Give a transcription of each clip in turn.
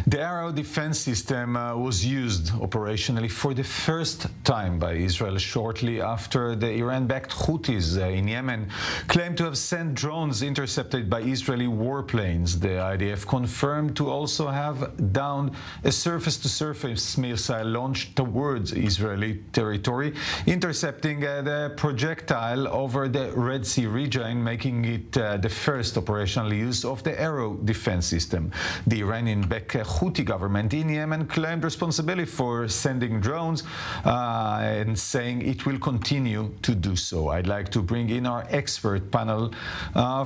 The air defense system was used operationally for the first time by Israel shortly after the Iran-backed Houthis in Yemen claimed to have sent drones intercepted by Israeli warplanes. The IDF confirmed to also have downed a surface-to-surface missile launched towards Israeli territory, intercepting the projectile over the Red Sea region, making it the first operational use of the air defense system. The Iranian-backed Houthi government in Yemen claimed responsibility for sending drones and saying it will continue to do so. I'd like to bring in our expert panel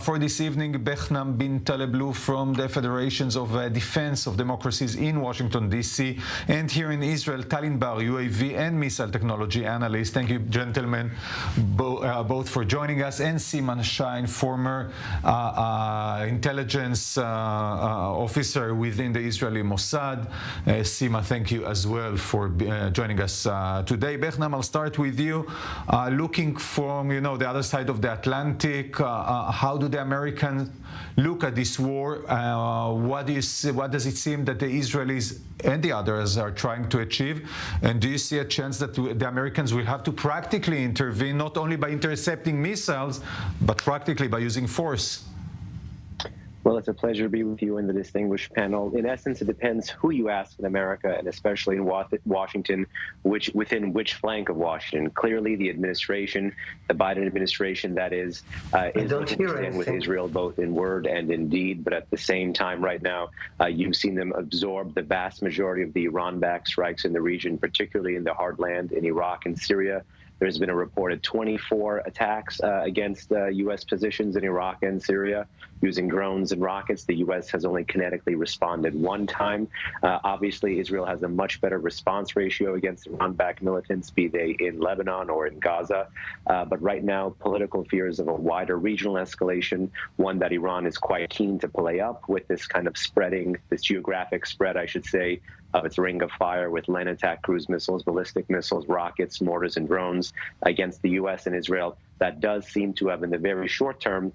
for this evening, Behnam bin Taleblu from the Federations of Defense of Democracies in Washington, D.C., and here in Israel, Talin Bar, UAV and missile technology analyst. Thank you, gentlemen, both for joining us, and Siman Shine, former intelligence officer within the Israeli Mossad. Sima, thank you as well for joining us today. Behnam, I'll start with you. Looking from the other side of the Atlantic, how do the Americans look at this war? What does it seem that the Israelis and the others are trying to achieve? And do you see a chance that the Americans will have to practically intervene, not only by intercepting missiles, but practically by using force? Well, it's a pleasure to be with you and the distinguished panel. In essence, it depends who you ask in America, and especially in Washington, within which flank of Washington. Clearly, the administration, the Biden administration, that is looking to stand with Israel both in word and in deed. But at the same time, right now, you've seen them absorb the vast majority of the Iran-backed strikes in the region, particularly in the heartland in Iraq and Syria. There's been a reported 24 attacks against U.S. positions in Iraq and Syria using drones and rockets. The U.S. has only kinetically responded one time. Obviously, Israel has a much better response ratio against Iran-backed militants, be they in Lebanon or in Gaza. But right now, political fears of a wider regional escalation, one that Iran is quite keen to play up with this kind of spreading, this geographic spread, I should say, of its ring of fire with land attack cruise missiles, ballistic missiles, rockets, mortars, and drones against the U.S. and Israel. That does seem to have, in the very short term,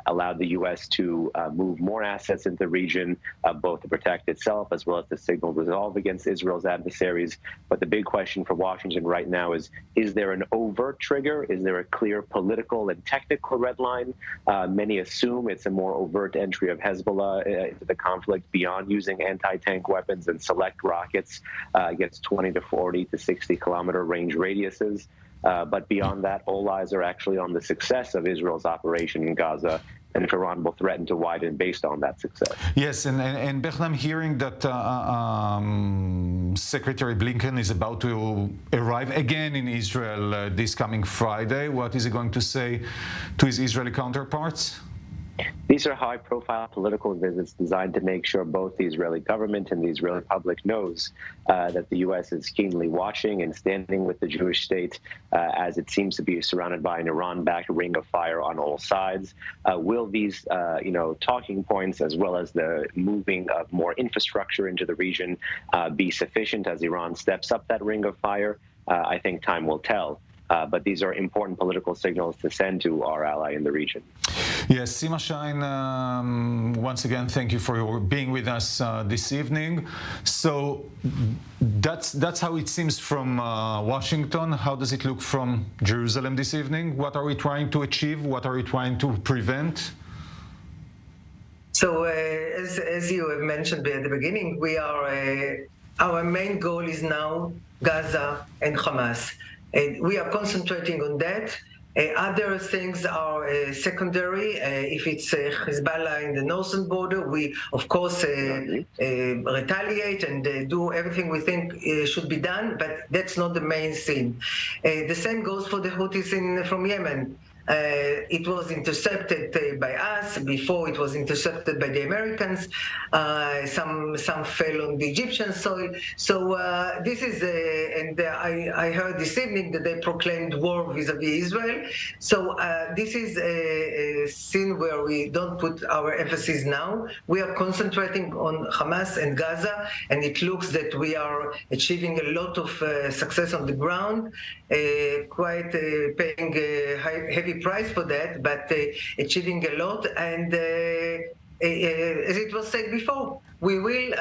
allowed the U.S. to move more assets into the region, both to protect itself as well as to signal resolve against Israel's adversaries. But the big question for Washington right now is there an overt trigger? Is there a clear political and technical red line? Many assume it's a more overt entry of Hezbollah into the conflict beyond using anti-tank weapons and select rockets against 20 to 40 to 60-kilometer range radiuses. But beyond that, all eyes are actually on the success of Israel's operation in Gaza, and if Iran will threaten to widen based on that success. Yes, and Behnam, hearing that Secretary Blinken is about to arrive again in Israel this coming Friday, what is he going to say to his Israeli counterparts? These are high-profile political visits designed to make sure both the Israeli government and the Israeli public knows that the U.S. is keenly watching and standing with the Jewish state as it seems to be surrounded by an Iran-backed ring of fire on all sides. Will these, talking points as well as the moving of more infrastructure into the region be sufficient as Iran steps up that ring of fire? I think time will tell. But these are important political signals to send to our ally in the region. Yes, Sima Shine, once again, thank you for being with us this evening. So that's how it seems from Washington. How does it look from Jerusalem this evening? What are we trying to achieve? What are we trying to prevent? So as you have mentioned at the beginning, we are our main goal is now Gaza and Hamas. We are concentrating on that. Other things are secondary. If it's Hezbollah in the northern border, we, of course, retaliate and do everything we think should be done, but that's not the main thing. The same goes for the Houthis from Yemen. It was intercepted by us. Before it was intercepted by the Americans. Some fell on the Egyptian soil. So this is, and I heard this evening that they proclaimed war vis-a-vis Israel. So this is a scene where we don't put our emphasis now. We are concentrating on Hamas and Gaza, and it looks that we are achieving a lot of success on the ground, quite paying a heavy price for that, but achieving a lot. And as it was said before, we will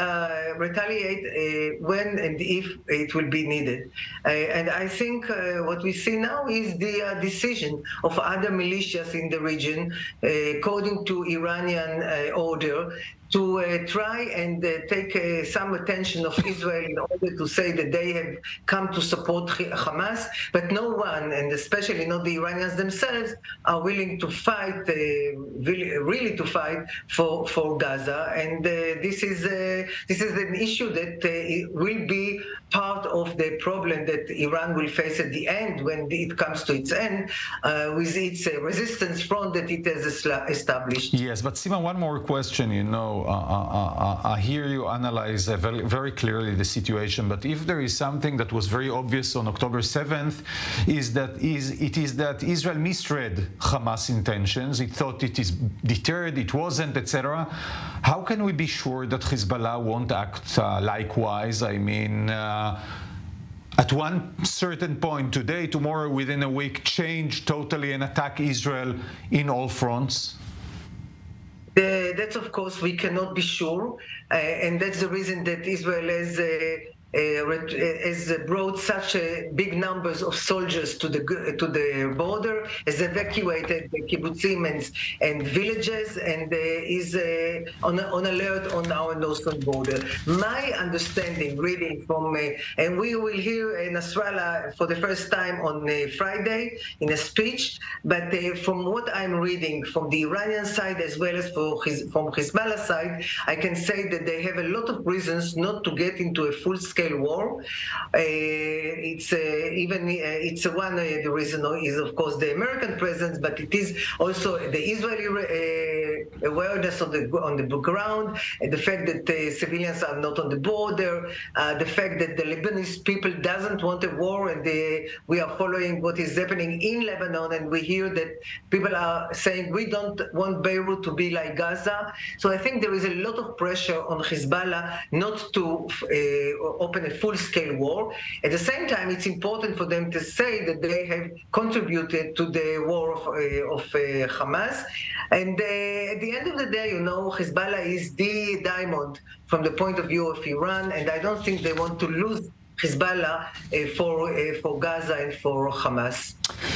retaliate when and if it will be needed. And I think what we see now is the decision of other militias in the region, according to Iranian order, to try and take some attention of Israel in order to say that they have come to support Hamas, but no one, and especially not the Iranians themselves, are willing to fight, really to fight for Gaza. And this is an issue that will be part of the problem that Iran will face at the end when it comes to its end, with its resistance front that it has established. Yes, but Sima, one more question. I hear you analyze very, very clearly the situation, but if there is something that was very obvious on October 7th, it is that Israel misread Hamas intentions. It thought it is deterred, it wasn't, etc. How can we be sure that Hezbollah won't act likewise? I mean, at one certain point, today, tomorrow, within a week, change totally and attack Israel in all fronts? That, of course, we cannot be sure, and that's the reason that Israel has brought such big numbers of soldiers to the border, has evacuated the kibbutzim and villages, and is on alert on our northern border. My understanding, reading from, and we will hear Nasrallah for the first time on Friday in a speech, but from what I'm reading from the Iranian side as well as from Hezbollah side, I can say that they have a lot of reasons not to get into a full-scale war. It's one the reason is of course the American presence, but it is also the Israeli awareness on the ground, and the fact that civilians are not on the border, the fact that the Lebanese people doesn't want a war, and we are following what is happening in Lebanon, and we hear that people are saying we don't want Beirut to be like Gaza. So I think there is a lot of pressure on Hezbollah not to open a full-scale war. At the same time, it's important for them to say that they have contributed to the war of Hamas. And at the end of the day, Hezbollah is the diamond from the point of view of Iran, and I don't think they want to lose Hezbollah for Gaza and for Hamas.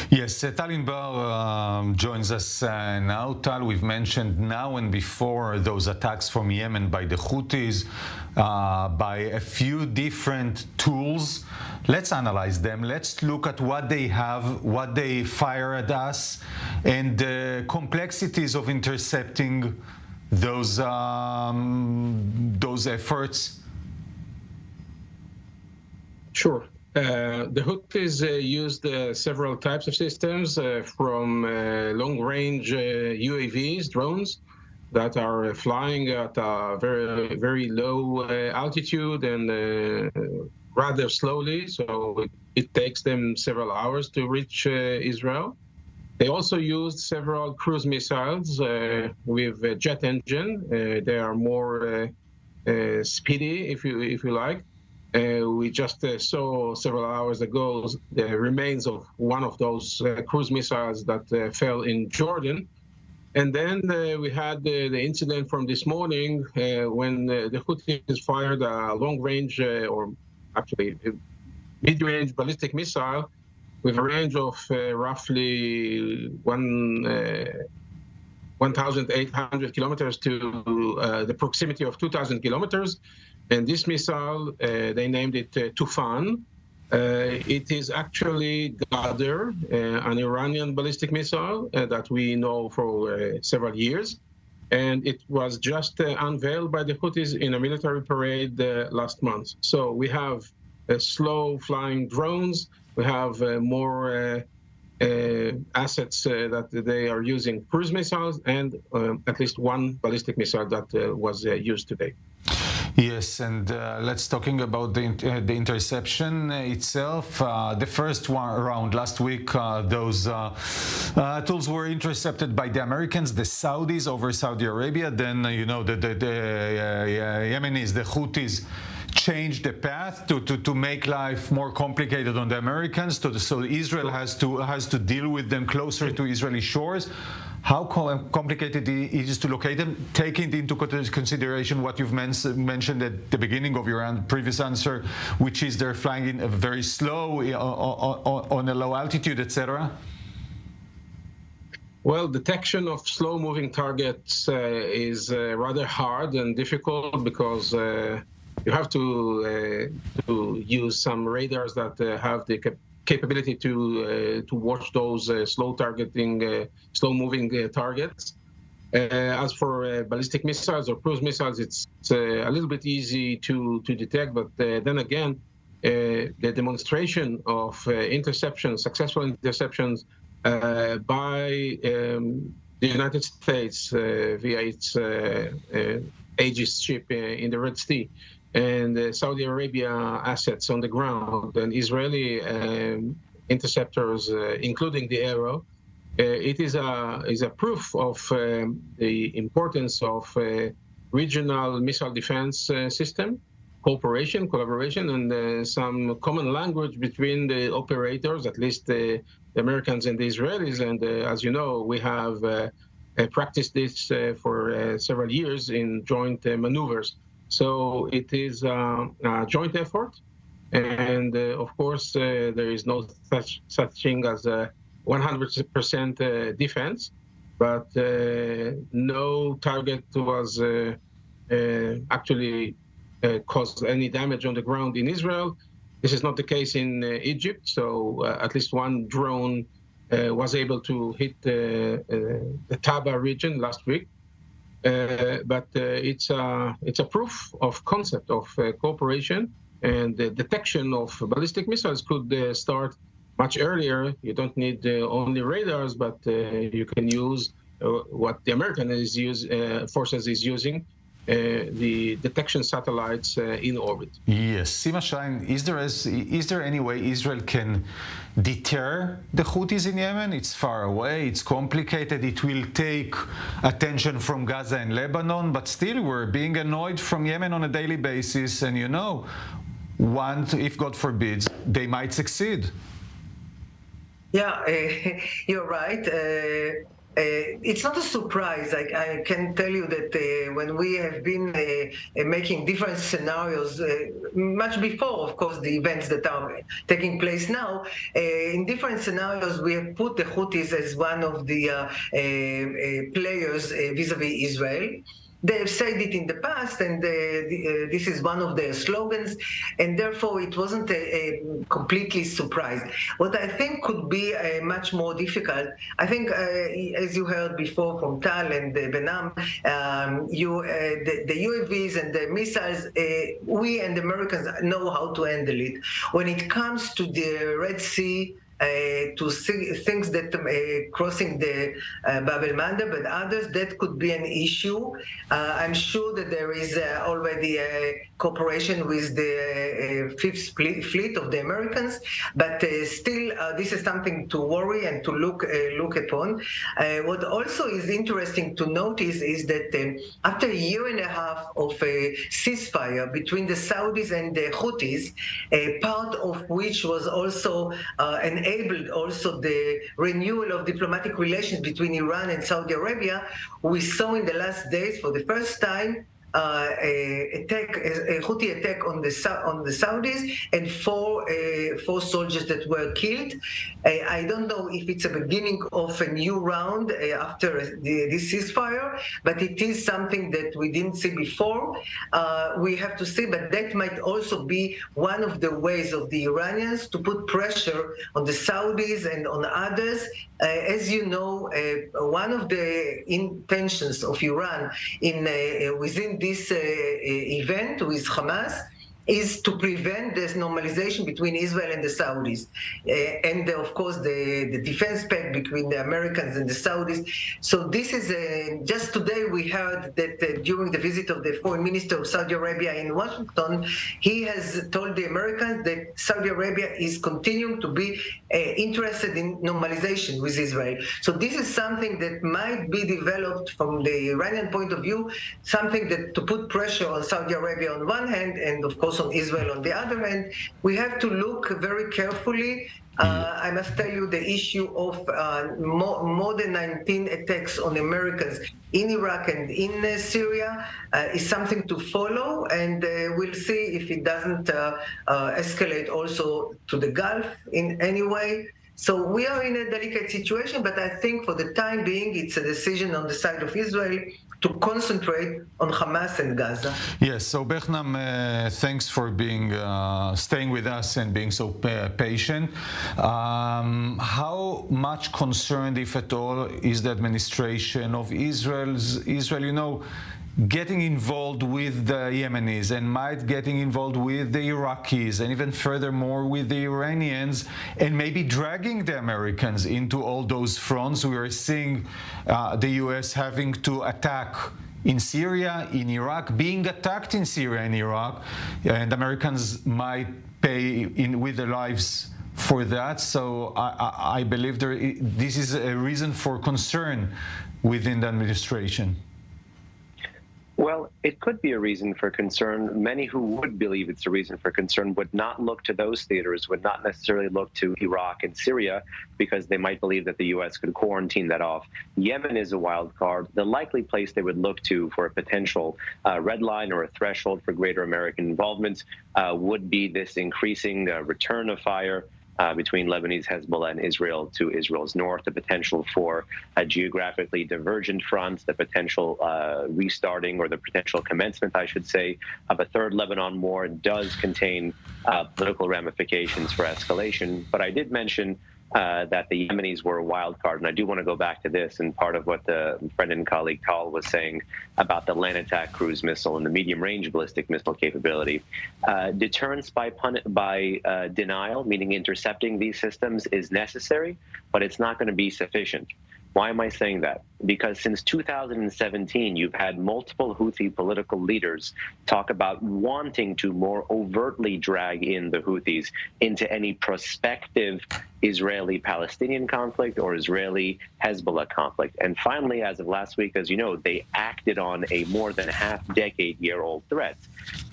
Yes, Tal Inbar joins us now. Tal, we've mentioned now and before those attacks from Yemen by the Houthis, by a few different tools. Let's analyze them. Let's look at what they have, what they fire at us, and the complexities of intercepting those efforts. Sure. The Houthis used several types of systems, from long-range UAVs, drones, that are flying at a very, very low altitude and rather slowly, so it takes them several hours to reach Israel. They also used several cruise missiles with a jet engine. They are more speedy, if you like. We just saw several hours ago the remains of one of those cruise missiles that fell in Jordan. And then we had the incident from this morning when the Houthis fired a long-range, or actually mid-range ballistic missile with a range of roughly 1,800 kilometers to the proximity of 2,000 kilometers. And this missile, they named it Tufan. It is actually Ghadr, an Iranian ballistic missile that we know for several years. And it was just unveiled by the Houthis in a military parade last month. So we have slow-flying drones. We have more assets that they are using cruise missiles, and at least one ballistic missile that was used today. Yes, and let's talking about the interception itself. The first one around last week, those tools were intercepted by the Americans, the Saudis over Saudi Arabia. Then the Yemenis, the Houthis, change the path to make life more complicated on the Americans, so Israel has to deal with them closer to Israeli shores. How complicated it is to locate them, taking into consideration what you've mentioned at the beginning of your previous answer, which is they're flying in very slow on a low altitude, etc.? Well, detection of slow-moving targets is rather hard and difficult because you have to use some radars that have the capability to watch those slow-moving targets. As for ballistic missiles or cruise missiles, it's a little bit easy to detect, but then again, the demonstration of successful interceptions by the United States via its Aegis ship in the Red Sea, and Saudi Arabia assets on the ground, and Israeli interceptors, including the Arrow, it is a proof of the importance of regional missile defense system, cooperation, collaboration, and some common language between the operators, at least the Americans and the Israelis. And as you know, we have practiced this for several years in joint maneuvers. So it is a joint effort. And of course, there is no such thing as 100% defense, but no target was actually caused any damage on the ground in Israel. This is not the case in Egypt, so at least one drone was able to hit the Taba region last week. But it's a proof of concept of cooperation, and the detection of ballistic missiles could start much earlier. You don't need only radars, but you can use what the American forces is using, the detection satellites in orbit. Yes. Sima Shain, is there any way Israel can deter the Houthis in Yemen? It's far away, it's complicated, it will take attention from Gaza and Lebanon, but still we're being annoyed from Yemen on a daily basis, and if God forbids, they might succeed. Yeah, you're right. It's not a surprise. I can tell you that when we have been making different scenarios, much before, of course, the events that are taking place now, in different scenarios, we have put the Houthis as one of the players vis-a-vis Israel. They have said it in the past, and this is one of their slogans, and therefore it wasn't a completely surprised. What I think could be much more difficult, I think, as you heard before from Tal and Behnam, the UAVs and the missiles, we and the Americans know how to handle it. When it comes to the Red Sea, to things that crossing the Bab el-Mandeb, but others, that could be an issue. I'm sure that there is already a cooperation with the Fifth Fleet of the Americans, but still this is something to worry and to look upon. What also is interesting to notice is that after a year and a half of a ceasefire between the Saudis and the Houthis, part of which was also enabled also the renewal of diplomatic relations between Iran and Saudi Arabia, we saw in the last days for the first time a Houthi attack on the Saudis, and four soldiers that were killed. I don't know if it's a beginning of a new round after this ceasefire, but it is something that we didn't see before. We have to see, but that might also be one of the ways of the Iranians to put pressure on the Saudis and on others. As you know, one of the intentions of Iran within this event with Hamas is to prevent this normalization between Israel and the Saudis, and of course the defense pact between the Americans and the Saudis. So this is just today we heard that during the visit of the foreign minister of Saudi Arabia in Washington, he has told the Americans that Saudi Arabia is continuing to be interested in normalization with Israel. So this is something that might be developed from the Iranian point of view, something that to put pressure on Saudi Arabia on one hand, and of course course, on Israel on the other hand, we have to look very carefully. I must tell you the issue of more than 19 attacks on Americans in Iraq and in Syria is something to follow, and we'll see if it doesn't escalate also to the Gulf in any way. So we are in a delicate situation, but I think for the time being, it's a decision on the side of Israel to concentrate on Hamas and Gaza. Yes, so Behnam, thanks for staying with us and being so patient. How much concerned, if at all, is the administration of Israel, getting involved with the Yemenis and might getting involved with the Iraqis and even furthermore with the Iranians, and maybe dragging the Americans into all those fronts? We are seeing the US having to attack in Syria, in Iraq, being attacked in Syria and Iraq, and Americans might pay with their lives for that. So I believe this is a reason for concern within the administration. Well, it could be a reason for concern. Many who would believe it's a reason for concern would not look to those theaters, would not necessarily look to Iraq and Syria, because they might believe that the U.S. could quarantine that off. Yemen is a wild card. The likely place they would look to for a potential red line or a threshold for greater American involvement would be this increasing return of fire between Lebanese Hezbollah and Israel to Israel's north, the potential for geographically divergent fronts, the potential restarting or the potential commencement, I should say, of a third Lebanon war does contain political ramifications for escalation. But I did mention that the Yemenis were a wild card, and I do want to go back to this and part of what the friend and colleague Tal was saying about the land attack cruise missile and the medium-range ballistic missile capability. Deterrence by denial, meaning intercepting these systems, is necessary, but it's not going to be sufficient. Why am I saying that? Because since 2017, you've had multiple Houthi political leaders talk about wanting to more overtly drag in the Houthis into any prospective Israeli-Palestinian conflict or Israeli-Hezbollah conflict. And finally, as of last week, as you know, they acted on a more than half-decade-year-old threat.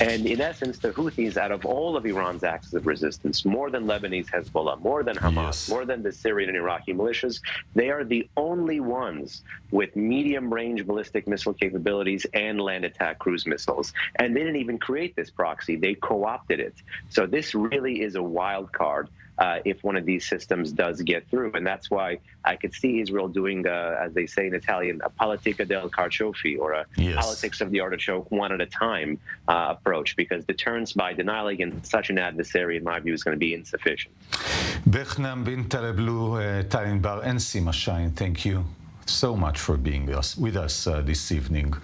And in essence, the Houthis, out of all of Iran's axis of resistance, more than Lebanese Hezbollah, more than Hamas, more than the Syrian and Iraqi militias, they are the only ones with medium-range ballistic missile capabilities and land attack cruise missiles. And they didn't even create this proxy. They co-opted it. So this really is a wild card if one of these systems does get through. And that's why I could see Israel doing, as they say in Italian, a politica del carciofi, or a politics of the artichoke one at a time approach, because deterrence by denial against such an adversary, in my view, is going to be insufficient. Behnam bin Taleblu, Talin Bar, and Sima Shain, thank you so much for being with us this evening.